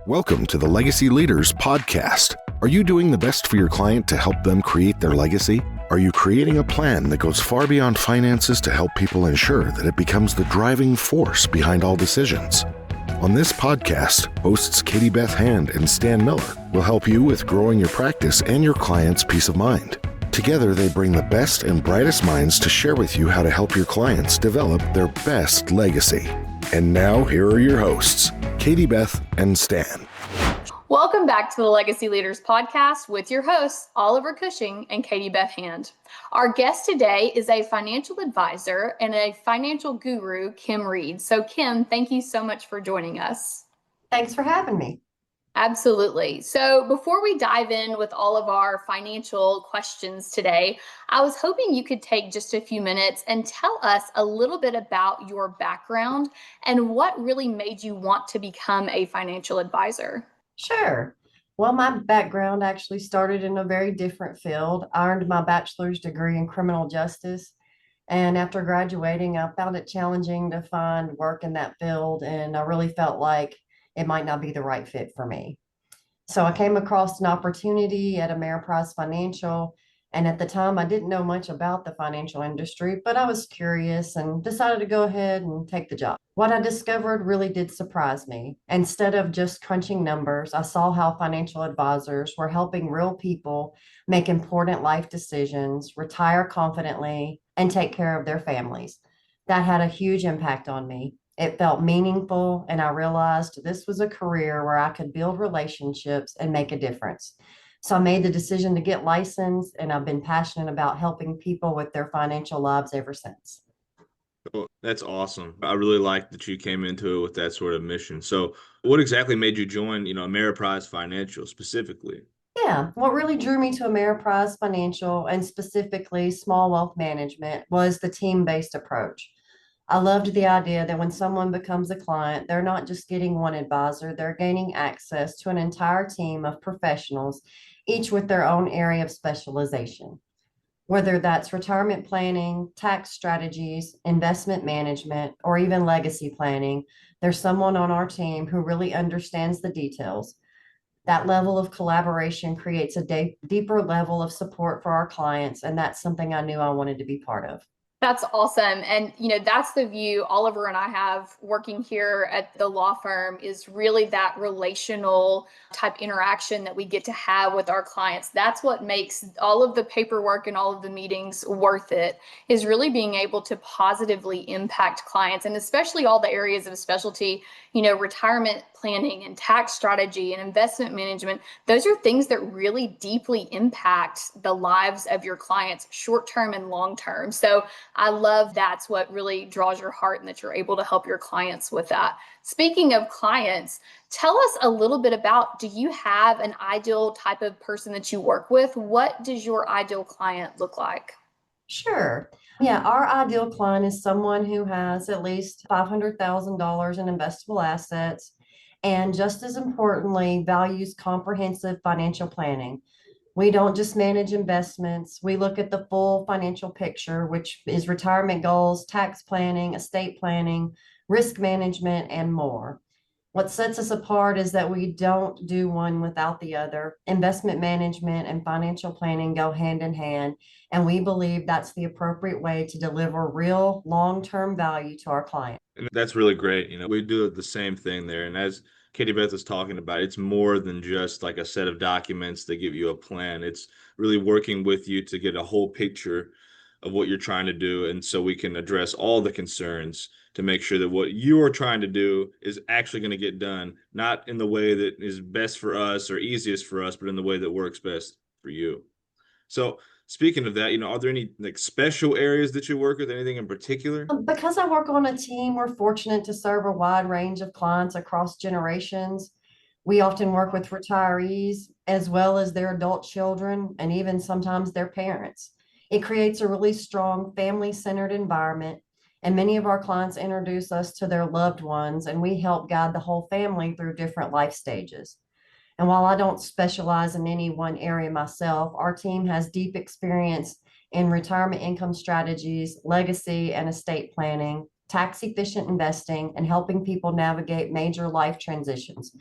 Welcome to the Legacy Leaders Podcast. Are you doing the best for your client to help them create their legacy? Are you creating a plan that goes far beyond finances to help people ensure that it becomes the driving force behind all decisions? On this podcast, hosts Katie Beth Hand and Stan Miller will help you with growing your practice and your clients' peace of mind. Together, they bring the best and brightest minds to share with you how to help your clients develop their best legacy. And now, here are your hosts, Katie Beth and Stan. Welcome back to the Legacy Leaders Podcast with your hosts, Oliver Cushing and Katie Beth Hand. Our guest today is a financial advisor and a financial guru, Kym Reed. So Kym, thank you so much for joining us. Thanks for having me. Absolutely. So before we dive in with all of our financial questions today, I was hoping you could take just a few minutes and tell us a little bit about your background and what really made you want to become a financial advisor. Sure. Well, my background actually started in a very different field. I earned my bachelor's degree in criminal justice. And after graduating, I found it challenging to find work in that field. And I really felt like it might not be the right fit for me. So I came across an opportunity at Ameriprise Financial. And at the time, I didn't know much about the financial industry, but I was curious and decided to go ahead and take the job. What I discovered really did surprise me. Instead of just crunching numbers, I saw how financial advisors were helping real people make important life decisions, retire confidently, and take care of their families. That had a huge impact on me. It felt meaningful, and I realized this was a career where I could build relationships and make a difference. So I made the decision to get licensed, and I've been passionate about helping people with their financial lives ever since. Well, that's awesome. I really like that you came into it with that sort of mission. So what exactly made you join, Ameriprise Financial specifically? Yeah, what really drew me to Ameriprise Financial and specifically small wealth management was the team-based approach. I loved the idea that when someone becomes a client, they're not just getting one advisor, they're gaining access to an entire team of professionals, each with their own area of specialization. Whether that's retirement planning, tax strategies, investment management, or even legacy planning, there's someone on our team who really understands the details. That level of collaboration creates a deeper level of support for our clients, and that's something I knew I wanted to be part of. That's awesome. And, that's the view Oliver and I have working here at the law firm is really that relational type interaction that we get to have with our clients. That's what makes all of the paperwork and all of the meetings worth it, is really being able to positively impact clients, and especially all the areas of specialty, retirement planning and tax strategy and investment management. Those are things that really deeply impact the lives of your clients, short-term and long-term. So I love that's what really draws your heart and that you're able to help your clients with that. Speaking of clients, tell us a little bit about, do you have an ideal type of person that you work with? What does your ideal client look like? Sure. Yeah, our ideal client is someone who has at least $500,000 in investable assets and, just as importantly, values comprehensive financial planning. We don't just manage investments. We look at the full financial picture, which is retirement goals, tax planning, estate planning, risk management, and more. What sets us apart is that we don't do one without the other. Investment management and financial planning go hand in hand, and we believe that's the appropriate way to deliver real long-term value to our clients. And that's really great. We do the same thing there. And as Katie Beth is talking about, it's more than just like a set of documents that give you a plan. It's really working with you to get a whole picture of what you're trying to do. And so we can address all the concerns to make sure that what you are trying to do is actually going to get done, not in the way that is best for us or easiest for us, but in the way that works best for you. So speaking of that, are there any special areas that you work with, anything in particular? Because I work on a team, we're fortunate to serve a wide range of clients across generations. We often work with retirees as well as their adult children and even sometimes their parents. It creates a really strong family-centered environment, and many of our clients introduce us to their loved ones, and we help guide the whole family through different life stages. And while I don't specialize in any one area myself, our team has deep experience in retirement income strategies, legacy and estate planning, tax efficient investing, and helping people navigate major life transitions.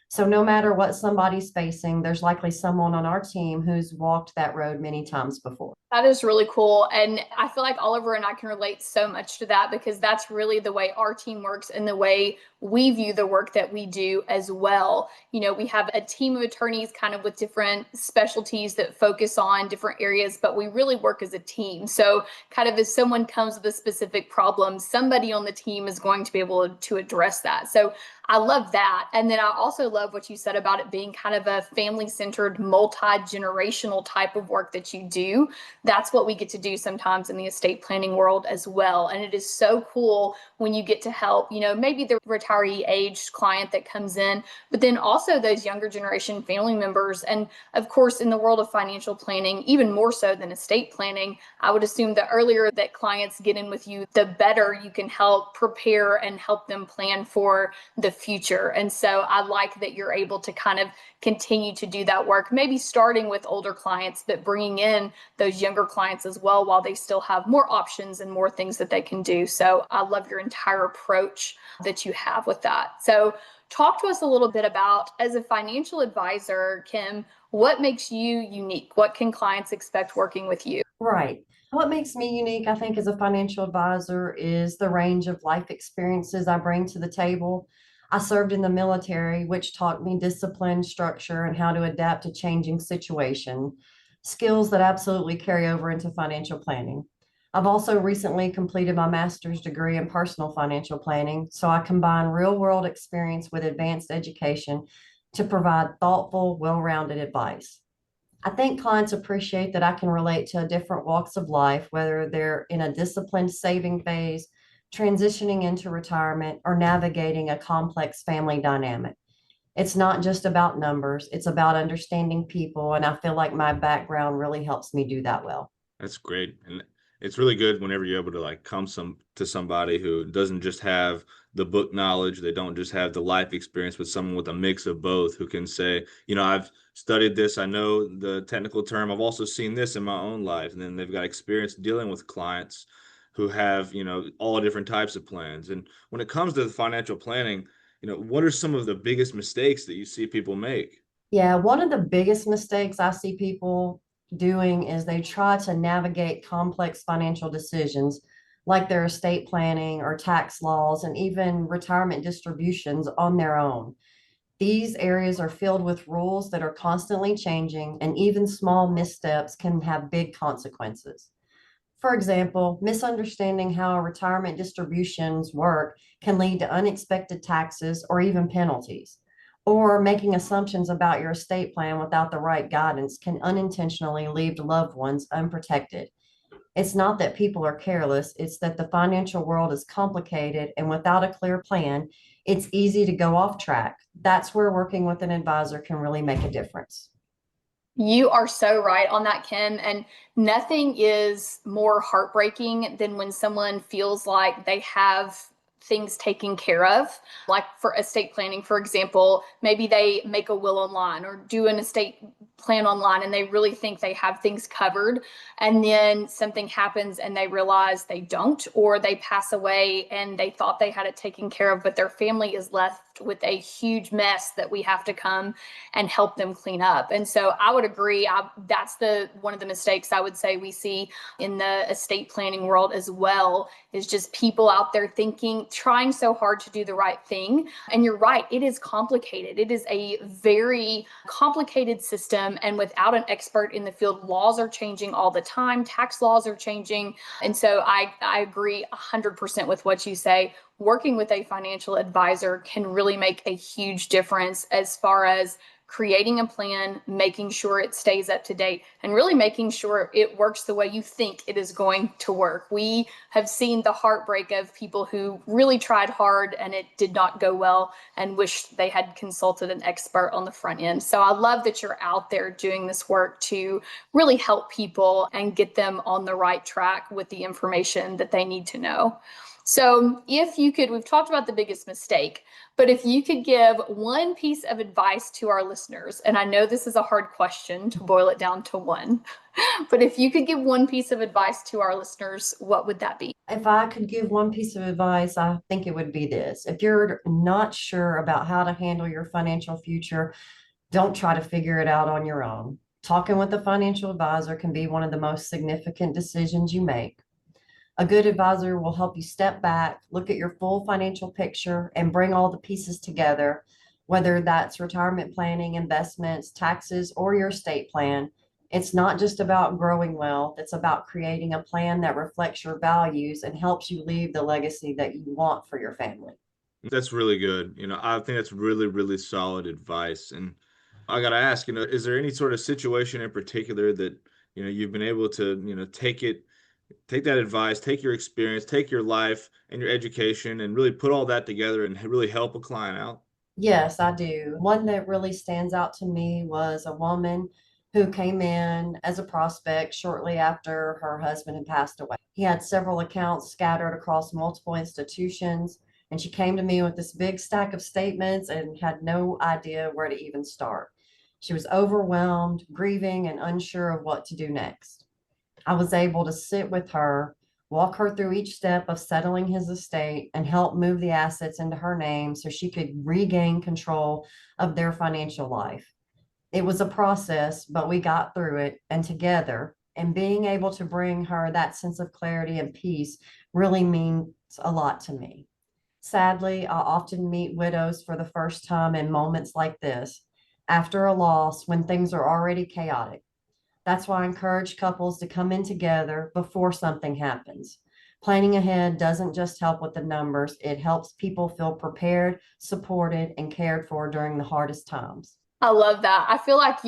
So no matter what somebody's facing, there's likely someone on our team who's walked that road many times before. That is really cool. And I feel like Oliver and I can relate so much to that because that's really the way our team works and the way we view the work that we do as well. You know, we have a team of attorneys kind of with different specialties that focus on different areas, but we really work as a team. So kind of if someone comes with a specific problem, somebody on the team is going to be able to address that. So I love that. And then I also love what you said about it being kind of a family-centered, multi-generational type of work that you do. That's what we get to do sometimes in the estate planning world as well. And it is so cool when you get to help, you know, maybe the retiree aged client that comes in, but then also those younger generation family members. And of course, in the world of financial planning, even more so than estate planning, I would assume the earlier that clients get in with you, the better you can help prepare and help them plan for the future. And so I like that you're able to kind of continue to do that work, maybe starting with older clients, but bringing in those younger clients as well while they still have more options and more things that they can do. So I love your entire approach that you have with that. So talk to us a little bit about, as a financial advisor, Kym, what makes you unique? What can clients expect working with you? Right. What makes me unique, I think, as a financial advisor is the range of life experiences I bring to the table. I served in the military, which taught me discipline, structure, and how to adapt to changing situation, skills that absolutely carry over into financial planning. I've also recently completed my master's degree in personal financial planning, so I combine real-world experience with advanced education to provide thoughtful, well-rounded advice. I think clients appreciate that I can relate to different walks of life, whether they're in a disciplined saving phase, transitioning into retirement, or navigating a complex family dynamic. It's not just about numbers, it's about understanding people. And I feel like my background really helps me do that well. That's great. And it's really good whenever you're able to like come to somebody who doesn't just have the book knowledge, they don't just have the life experience, but someone with a mix of both who can say, you know, I've studied this, I know the technical term, I've also seen this in my own life. And then they've got experience dealing with clients who have, you know, all different types of plans. And when it comes to the financial planning, you know, what are some of the biggest mistakes that you see people make? Yeah, one of the biggest mistakes I see people doing is they try to navigate complex financial decisions like their estate planning or tax laws and even retirement distributions on their own. These areas are filled with rules that are constantly changing, and even small missteps can have big consequences. For example, misunderstanding how retirement distributions work can lead to unexpected taxes or even penalties. Or making assumptions about your estate plan without the right guidance can unintentionally leave loved ones unprotected. It's not that people are careless, it's that the financial world is complicated, and without a clear plan, it's easy to go off track. That's where working with an advisor can really make a difference. You are so right on that, Kym. And nothing is more heartbreaking than when someone feels like they have things taken care of. Like for estate planning, for example, maybe they make a will online or do an estate plan online and they really think they have things covered. And then something happens and they realize they don't, or they pass away and they thought they had it taken care of, but their family is left with a huge mess that we have to come and help them clean up. And so I would agree. That's one of the mistakes I would say we see in the estate planning world as well, is just people out there trying so hard to do the right thing. And you're right, it is complicated. It is a very complicated system. And without an expert in the field, laws are changing all the time. Tax laws are changing. And so I agree 100% with what you say. Working with a financial advisor can really make a huge difference as far as creating a plan, making sure it stays up to date, and really making sure it works the way you think it is going to work. We have seen the heartbreak of people who really tried hard and it did not go well and wished they had consulted an expert on the front end. So I love that you're out there doing this work to really help people and get them on the right track with the information that they need to know. So if you could, we've talked about the biggest mistake, but if you could give one piece of advice to our listeners, and I know this is a hard question to boil it down to one, but if you could give one piece of advice to our listeners, what would that be? If I could give one piece of advice, I think it would be this. If you're not sure about how to handle your financial future, don't try to figure it out on your own. Talking with a financial advisor can be one of the most significant decisions you make. A good advisor will help you step back, look at your full financial picture, and bring all the pieces together, whether that's retirement planning, investments, taxes, or your estate plan. It's not just about growing wealth, it's about creating a plan that reflects your values and helps you leave the legacy that you want for your family. That's really good. I think that's really, really solid advice. And I got to ask, is there any sort of situation in particular that, you've been able to, take that advice, take your experience, take your life and your education and really put all that together and really help a client out? Yes, I do. One that really stands out to me was a woman who came in as a prospect shortly after her husband had passed away. He had several accounts scattered across multiple institutions, and she came to me with this big stack of statements and had no idea where to even start. She was overwhelmed, grieving, and unsure of what to do next. I was able to sit with her, walk her through each step of settling his estate, and help move the assets into her name so she could regain control of their financial life. It was a process, but we got through it and together. And being able to bring her that sense of clarity and peace really means a lot to me. Sadly, I often meet widows for the first time in moments like this, after a loss when things are already chaotic. That's why I encourage couples to come in together before something happens. Planning ahead doesn't just help with the numbers, it helps people feel prepared, supported, and cared for during the hardest times. I love that. I feel like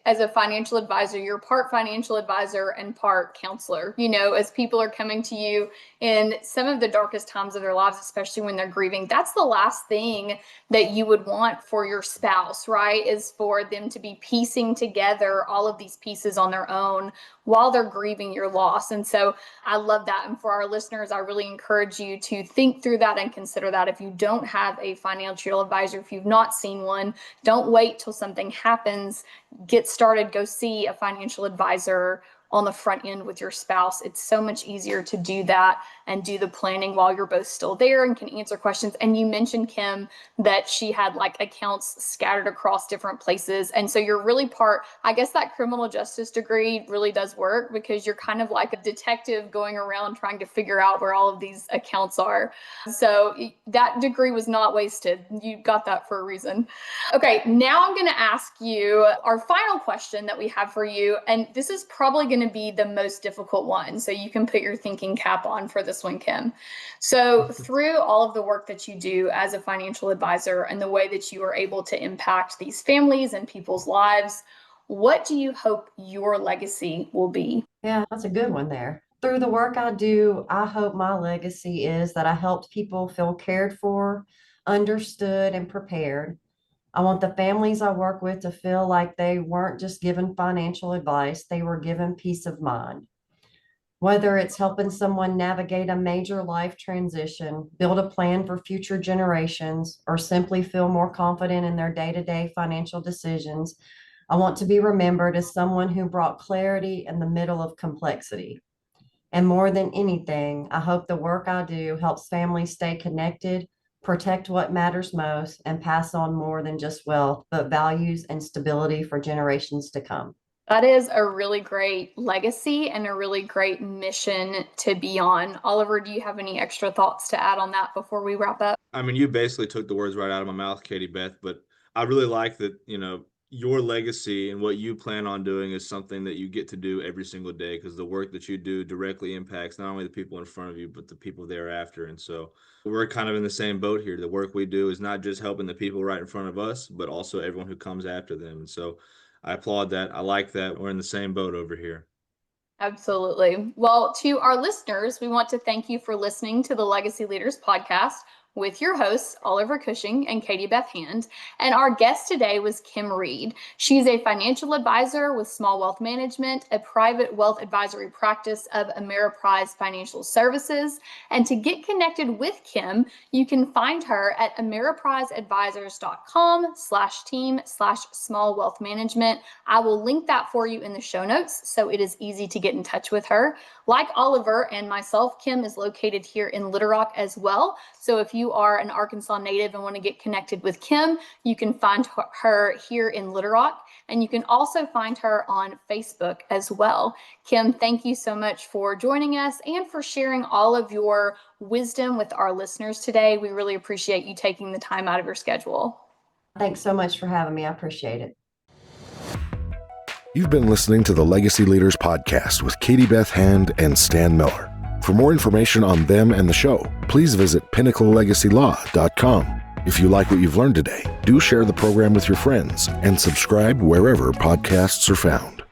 as a financial advisor, you're part financial advisor and part counselor. As people are coming to you in some of the darkest times of their lives, especially when they're grieving, that's the last thing that you would want for your spouse, right? Is for them to be piecing together all of these pieces on their own while they're grieving your loss. And so I love that. And for our listeners, I really encourage you to think through that and consider that. If you don't have a financial advisor, if you've not seen one, don't wait till something happens. Get started. Go see a financial advisor on the front end with your spouse. It's so much easier to do that and do the planning while you're both still there and can answer questions. And you mentioned, Kym, that she had like accounts scattered across different places. And so you're really I guess that criminal justice degree really does work because you're kind of like a detective going around trying to figure out where all of these accounts are. So that degree was not wasted. You got that for a reason. Okay, now I'm going to ask you our final question that we have for you. And this is probably going to be the most difficult one. So you can put your thinking cap on for this one, Kym. So through all of the work that you do as a financial advisor and the way that you are able to impact these families and people's lives, what do you hope your legacy will be? Yeah, that's a good one there. Through the work I do, I hope my legacy is that I helped people feel cared for, understood, and prepared. I want the families I work with to feel like they weren't just given financial advice, they were given peace of mind. Whether it's helping someone navigate a major life transition, build a plan for future generations, or simply feel more confident in their day-to-day financial decisions, I want to be remembered as someone who brought clarity in the middle of complexity. And more than anything, I hope the work I do helps families stay connected, protect what matters most, and pass on more than just wealth, but values and stability for generations to come. That is a really great legacy and a really great mission to be on. Oliver, do you have any extra thoughts to add on that before we wrap up? I mean, you basically took the words right out of my mouth, Katie Beth, but I really like that, your legacy and what you plan on doing is something that you get to do every single day because the work that you do directly impacts not only the people in front of you, but the people thereafter. And so we're kind of in the same boat here. The work we do is not just helping the people right in front of us, but also everyone who comes after them. And so I applaud that. I like that. We're in the same boat over here. Absolutely. Well, to our listeners, we want to thank you for listening to the Legacy Leaders podcast. with your hosts, Oliver Cushing and Katie Beth Hand. And our guest today was Kym Reed. She's a financial advisor with Small Wealth Management, a private wealth advisory practice of Ameriprise Financial Services. And to get connected with Kym, you can find her at ameripriseadvisors.com/team/small wealth management. I will link that for you in the show notes, so it is easy to get in touch with her. Like Oliver and myself, Kym is located here in Little Rock as well. So if you are an Arkansas native and want to get connected with Kym, you can find her here in Little Rock, and you can also find her on Facebook as well. Kym, thank you so much for joining us and for sharing all of your wisdom with our listeners today. We really appreciate you taking the time out of your schedule. Thanks so much for having me. I appreciate it. You've been listening to the Legacy Leaders Podcast with Katie Beth Hand and Stan Miller. For more information on them and the show, please visit pinnaclelegacylaw.com. If you like what you've learned today, do share the program with your friends and subscribe wherever podcasts are found.